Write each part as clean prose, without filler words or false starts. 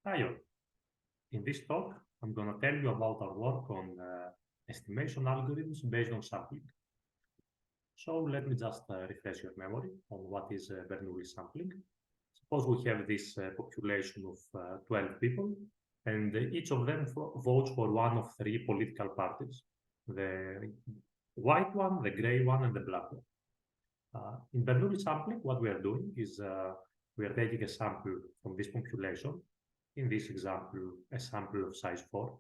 Hi all. In this talk, I'm going to tell you about our work on estimation algorithms based on sampling. So let me just refresh your memory on what is Bernoulli sampling. Suppose we have this population of 12 people, and each of them votes for one of three political parties: the white one, the gray one, and the black one. In Bernoulli sampling, what we are doing is we are taking a sample from this population, in this example, a sample of size 4,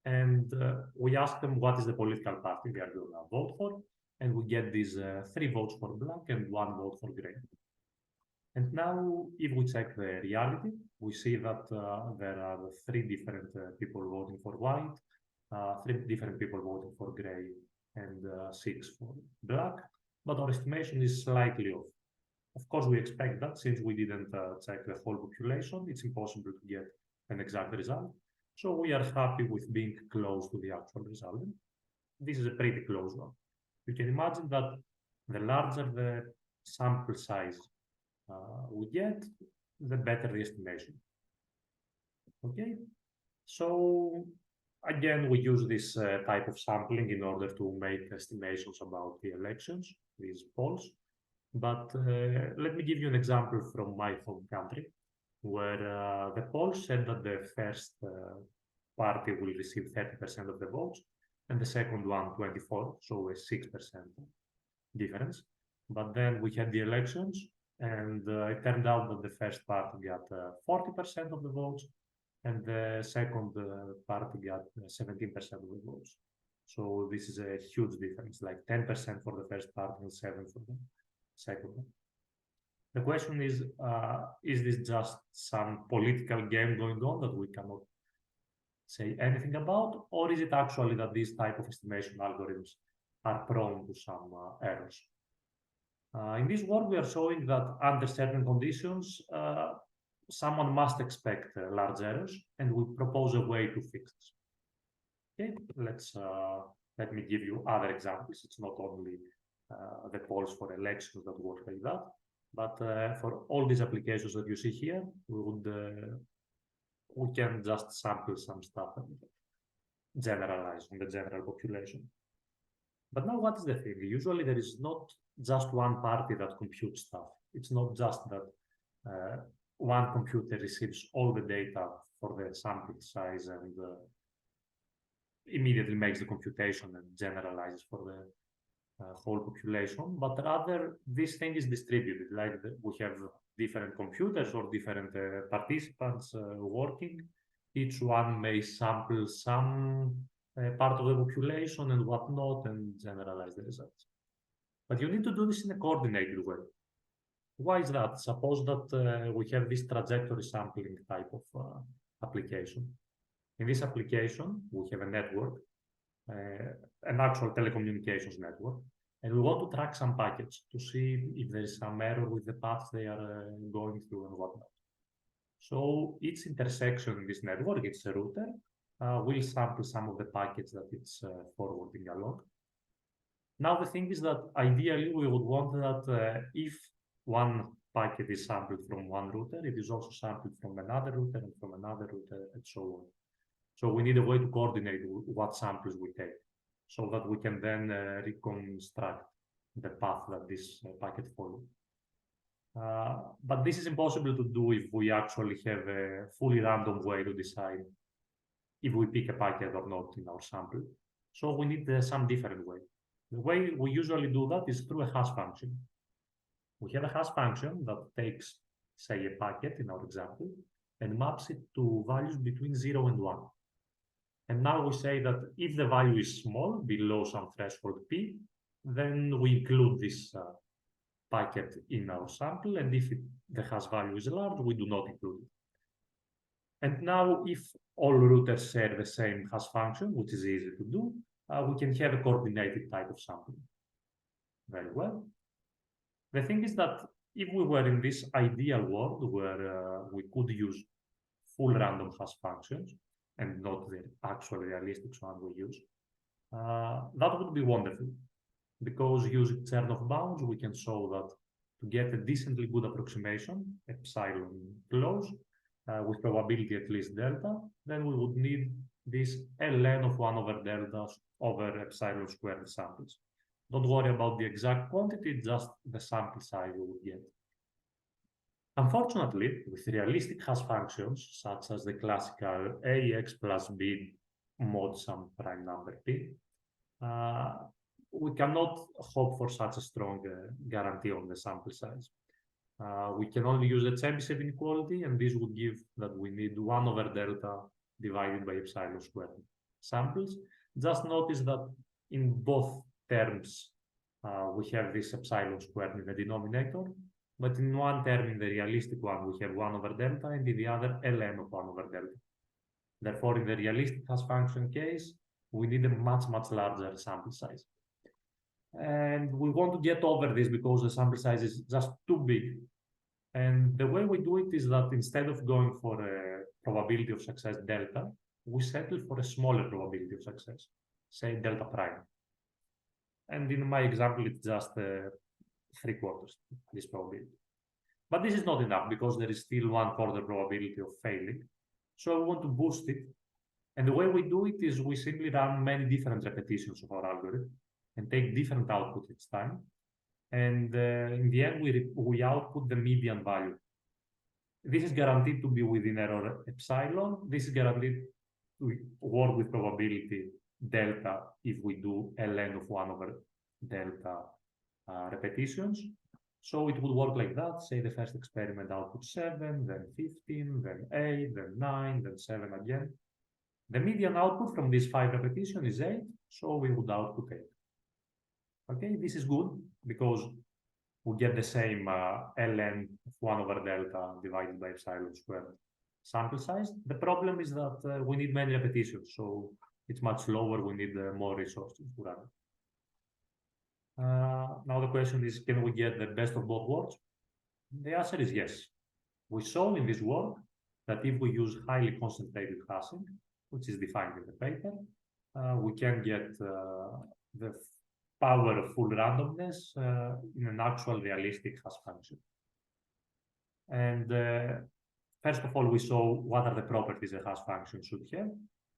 and we ask them what is the political party they are going to vote for, and we get these 3 votes for black and 1 vote for gray. And now, if we check the reality, we see that there are 3 different people voting for white, 3 different people voting for gray, and 6 for black, but our estimation is slightly off. Of course, we expect that since we didn't check the whole population, it's impossible to get an exact result. So we are happy with being close to the actual result. This is a pretty close one. You can imagine that the larger the sample size we get, the better the estimation. Okay, so again, we use this type of sampling in order to make estimations about the elections, these polls. But let me give you an example from my home country, where the polls said that the first party will receive 30% of the votes, and the second one 24, so a 6% difference. But then we had the elections, and it turned out that the first party got 40% of the votes, and the second party got 17% of the votes. So this is a huge difference, like 10% for the first party and 7% for the second one. The question is this just some political game going on that we cannot say anything about, or is it actually that these type of estimation algorithms are prone to some errors? In this work, we are showing that under certain conditions, someone must expect large errors, and we propose a way to fix this. Okay, let me give you other examples. It's not only the polls for elections that work like that, but for all these applications that you see here, we can just sample some stuff and generalize on the general population. But now what is the thing? Usually there is not just one party that computes stuff. It's not just that one computer receives all the data for the sample size and immediately makes the computation and generalizes for the whole population, but rather this thing is distributed, like we have different computers or different participants working. Each one may sample some part of the population and whatnot and generalize the results. But you need to do this in a coordinated way. Why is that? Suppose that we have this trajectory sampling type of application. In this application, we have a network, an actual telecommunications network, and we want to track some packets to see if there is some error with the paths they are going through and whatnot. So each intersection in this network, it's a router, will sample some of the packets that it's forwarding along. Now the thing is that ideally we would want that if one packet is sampled from one router, it is also sampled from another router and from another router and so on. So we need a way to coordinate what samples we take so that we can then reconstruct the path that this packet follows. But this is impossible to do if we actually have a fully random way to decide if we pick a packet or not in our sample. So we need some different way. The way we usually do that is through a hash function. We have a hash function that takes, say, a packet in our example and maps it to values between 0 and 1. And now we say that if the value is small, below some threshold p, then we include this packet in our sample, and if the hash value is large, we do not include it. And now if all routers share the same hash function, which is easy to do, we can have a coordinated type of sampling. Very well. The thing is that if we were in this ideal world where we could use full random hash functions and not the actual realistic one we use, that would be wonderful, because using Chernoff bounds, we can show that to get a decently good approximation, epsilon close, with probability at least delta, then we would need this ln of 1 over delta over epsilon squared samples. Don't worry about the exact quantity, just the sample size we would get. Unfortunately, with realistic hash functions, such as the classical ax plus b mod some prime number p, we cannot hope for such a strong guarantee on the sample size. We can only use the Chebyshev inequality, and this would give that we need 1 over delta divided by epsilon squared samples. Just notice that in both terms, we have this epsilon squared in the denominator, but in one term, in the realistic one, we have 1 over delta, and in the other, ln of 1 over delta. Therefore, in the realistic hash function case, we need a much, much larger sample size. And we want to get over this because the sample size is just too big. And the way we do it is that instead of going for a probability of success delta, we settle for a smaller probability of success, say delta prime. And in my example, it's just 3/4, this probability. But this is not enough because there is still 1/4 probability of failing. So we want to boost it. And the way we do it is we simply run many different repetitions of our algorithm and take different output each time. And in the end, we output the median value. This is guaranteed to be within error epsilon. This is guaranteed to work with probability delta if we do ln of 1 over delta repetitions. So it would work like that. Say the first experiment output 7, then 15, then 8, then 9, then 7 again. The median output from these 5 repetitions is 8, so we would output 8. Okay, this is good because we get the same ln of 1 over delta divided by epsilon squared sample size. The problem is that we need many repetitions, so it's much slower. We need more resources to run it. Now the question is, can we get the best of both worlds? The answer is yes. We saw in this work that if we use highly concentrated hashing, which is defined in the paper, we can get the power of full randomness in an actual realistic hash function. And first of all, we saw what are the properties a hash function should have.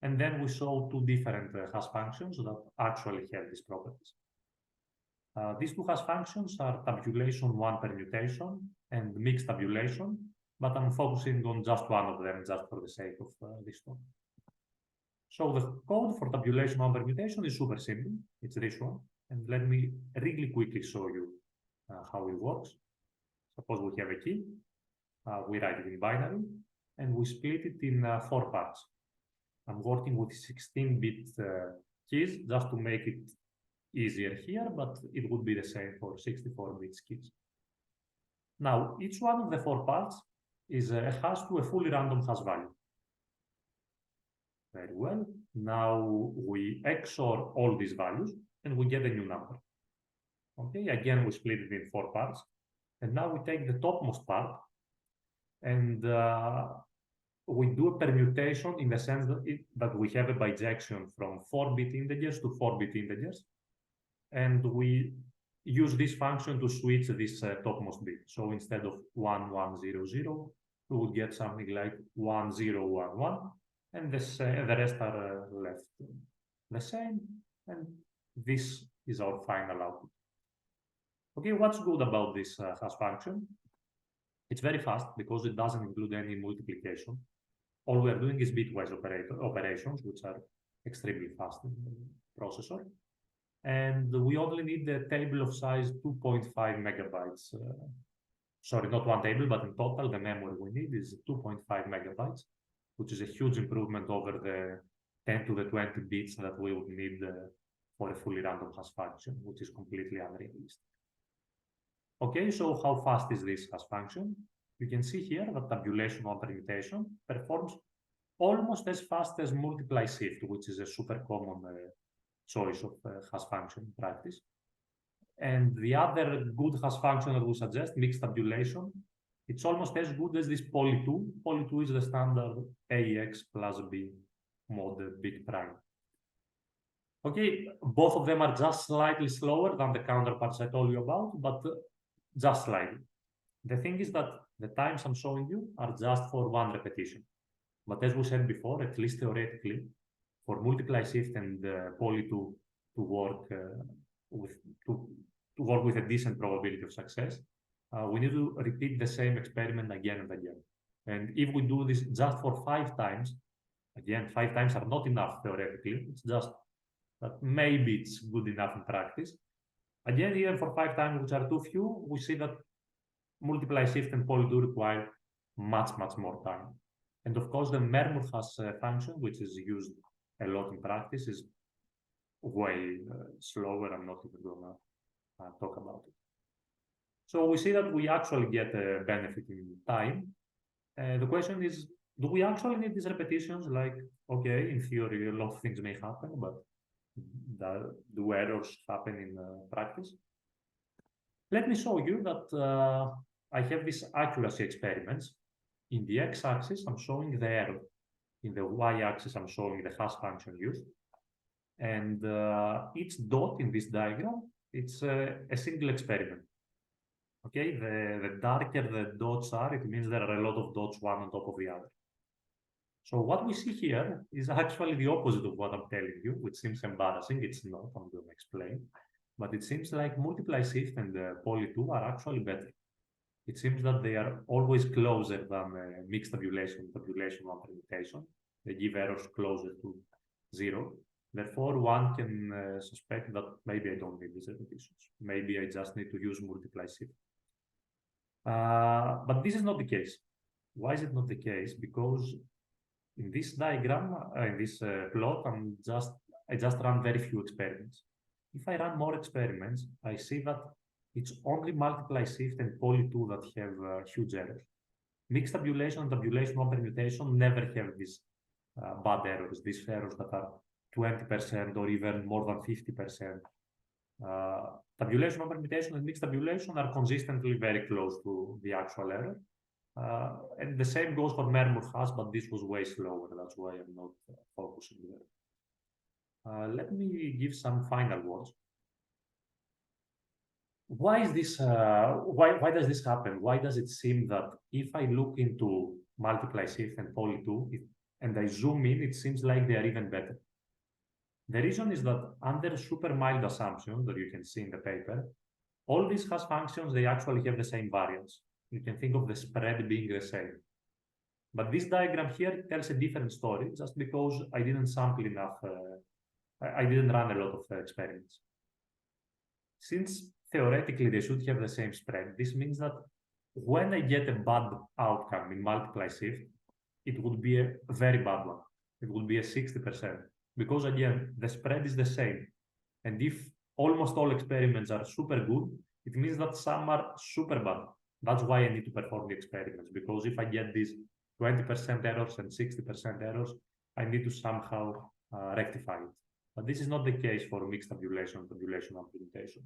And then we saw 2 different hash functions that actually have these properties. These 2 hash functions are tabulation 1 permutation and mixed tabulation, but I'm focusing on just one of them just for the sake of this talk. So the code for tabulation 1 permutation is super simple. It's this one. And let me really quickly show you how it works. Suppose we have a key, we write it in binary, and we split it in 4 parts. I'm working with 16-bit keys just to make it easier here, but it would be the same for 64-bit keys. Now, each one of the 4 parts is a hash to a fully random hash value. Very well. Now we XOR all these values and we get a new number. Okay, again, we split it in 4 parts. And now we take the topmost part and we do a permutation in the sense that we have a bijection from 4-bit integers to 4-bit integers. And we use this function to switch this topmost bit. So instead of 1, 1, 0, 0, we would get something like 1, 0, 1, 1. And the rest are left the same. And this is our final output. Okay, what's good about this hash function? It's very fast because it doesn't include any multiplication. All we are doing is bitwise operations, which are extremely fast in the processor. And we only need a table of size 2.5 megabytes. Sorry, not one table, but in total, the memory we need is 2.5 megabytes, which is a huge improvement over the 10 to the 20 bits that we would need for a fully random hash function, which is completely unrealistic. Okay, so how fast is this hash function? You can see here that tabulation 1 permutation performs almost as fast as multiply shift, which is a super common choice of hash function in practice. And the other good hash function that we suggest, mixed tabulation, it's almost as good as this poly2. Poly2 is the standard AX plus B mod bit prime. Okay, both of them are just slightly slower than the counterparts I told you about, but just slightly. The thing is that the times I'm showing you are just for one repetition. But as we said before, at least theoretically, for multiply shift and poly to work with a decent probability of success, we need to repeat the same experiment again and again. And if we do this just for 5 times, again, 5 times are not enough theoretically. It's just that maybe it's good enough in practice. Again, even for 5 times, which are too few, we see that multiply shift and poly do require much more time. And of course, the Mermur-Haas function, which is used a lot in practice, is way slower. I'm not even gonna talk about it. So we see that we actually get a benefit in time. The question is, do we actually need these repetitions? Like, okay, in theory, a lot of things may happen, but do errors happen in practice? Let me show you that I have these accuracy experiments. In the x-axis, I'm showing the error. In the y-axis, I'm showing the Haas function used. And each dot in this diagram, it's a single experiment. Okay, the darker the dots are, it means there are a lot of dots one on top of the other. So what we see here is actually the opposite of what I'm telling you, which seems embarrassing. It's not, I'm going to explain. But it seems like multiply shift and poly 2 are actually better. It seems that they are always closer than mixed tabulation, tabulation one permutation. They give errors closer to 0. Therefore, one can suspect that maybe I don't need these repetitions. Maybe I just need to use multiply shift. But this is not the case. Why is it not the case? Because in this diagram, in this plot, I just run very few experiments. If I run more experiments, I see that it's only multiply shift and poly 2 that have huge errors. Mixed tabulation and tabulation one permutation never have these bad errors, these errors that are 20% or even more than 50%. Tabulation one permutation and mixed tabulation are consistently very close to the actual error. And the same goes for Mermur-Haas, but this was way slower. That's why I'm not focusing there. Let me give some final words. Why is this? Why does this happen? Why does it seem that if I look into multiply shift and poly 2 and I zoom in, it seems like they are even better? The reason is that under super mild assumptions that you can see in the paper, all these Haas functions, they actually have the same variance. You can think of the spread being the same. But this diagram here tells a different story just because I didn't sample enough. I didn't run a lot of experiments. Since theoretically they should have the same spread, this means that when I get a bad outcome in multiply shift, it would be a very bad one. It would be a 60%. Because again, the spread is the same. And if almost all experiments are super good, it means that some are super bad. That's why I need to perform the experiments, because if I get these 20% errors and 60% errors, I need to somehow rectify it. But this is not the case for mixed tabulation and tabulation implementation.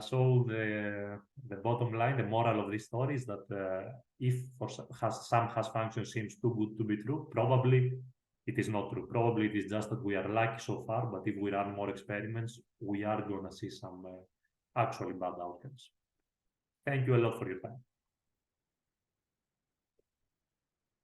So the bottom line, the moral of this story is that if for some Haas function seems too good to be true, probably it is not true. Probably it is just that we are lucky so far, but if we run more experiments, we are going to see some actually bad outcomes. Thank you a lot for your time.